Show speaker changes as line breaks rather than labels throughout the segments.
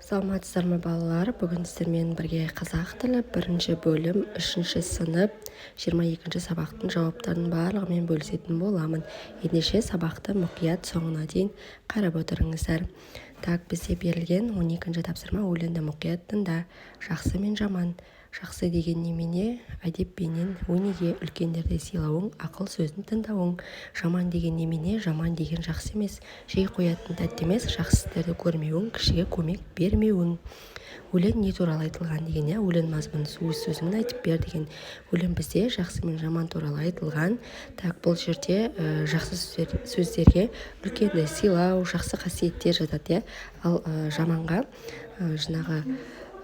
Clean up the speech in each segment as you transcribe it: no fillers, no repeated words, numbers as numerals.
Саламатсыздар ма балалар? Бүгін сіздермен бірге қазақ тілі 1-ші бөлім 3-ші сынып 22-ші сабақтың жауаптарын барлығымен бөлісетін боламын. Ендеше сабақты мұқият соңына дейін қарап отырыңыздар. Так, бізде берілген 12-ші тапсырма өлеңді мұқият тыңда. Жақсы мен жаман. Жақсы деген немене? Әдеппенен өнеге, үлкендерді сыйлауың, ақыл сөзін тыңдауың. Жаман деген немене? Жаман деген жақсы емес. Жей қоятын тәтті емес, жақсы істерді көрмеуің, кішіге көмек бермеуің. Өлең не туралы айтылған деген, өлең мазмұны өз сөзімен айтып бер деген. Өлең бізде жақсы мен жаман туралы айтылған. Так, бұл жерде жақсы сөздерге үлкенді сыйлау, жақсы қасиеттер жатады, ал жаманға жаңағы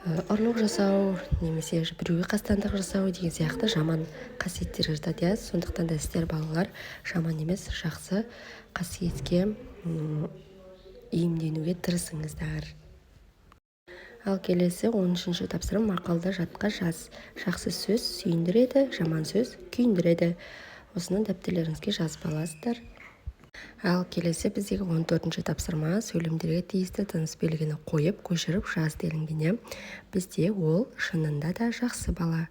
ұрлық жасау, немесе біреуге қастандық жасау деген сияқты жаман қасиеттер жатады. Сондықтан да сіздер балалар жаман емес, жақсы қасиетке иемденуге тырысыңыздар. Ал келесі 13-ші тапсырма мақалды жатқа жаз. Жақсы сөз сүйіндіреді, жаман сөз күйіндіреді. Осыны дәптерлеріңізге жазып аласыздар. Ал келесі біздегі 14-ші тапсырма сөйлемдерге тиісті тыныс белгіні қойып, көшіріп жаз делінген. Бізде ол шынында да жақсы бала.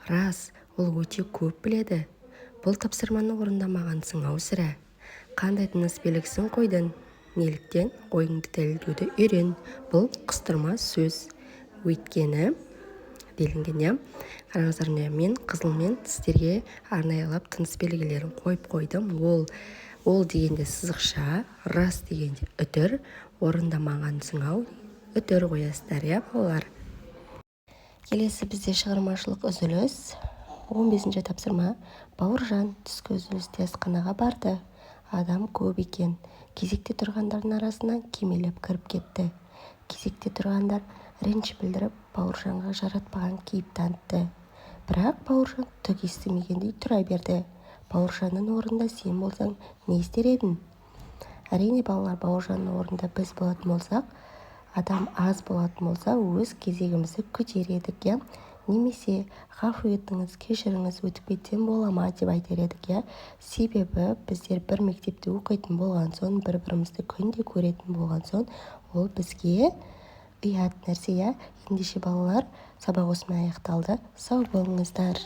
Рас, ол өте көп біледі. Бұл тапсырманы орындамағансың ау сірә. Қандай тыныс белгісін қойдың? Неліктен? Ойыңды дәлелдеуді үйрен. Бұл қыстырма сөз. Өйткені делінген. Қараңыздар, мен қызылмен сіздерге арнайылап тыныс белгілерін қойып қойдым. Ол дегенде сызықша, рас дегенде үтір, орындамағансың ау, үтір қоясыздар, балалар. Келесі бізде шығармашылық үзіліс. 15-ші тапсырма. Бауыржан түскі үзілісте асханаға барды. Адам көп екен. Кезекте тұрғандардың арасынан кимелеп кіріп кетті. Кезекте тұрғандар реніш білдіріп, Бауыржанға жаратпаған кейіп танытты. Бірақ Бауыржан түк естімегендей тұра берді. Бауыржанның орнында сен болсаң, не істер едің? Әрине балалар, Бауыржанның орнында біз болатын болсақ, адам аз болатын болса, өз кезегімізді күтер едік, немесе ғафу етіңіз, кешіріңіз, өтіп кетсем бола ма деп айтар едік, Себебі біздер бір мектепте оқитын болған соң, бір-бірімізді күнде көретін болған соң, ол бізге ұят нәрсе, Ендеше балалар, сабақ осымен аяқталды. Сау болыңыздар.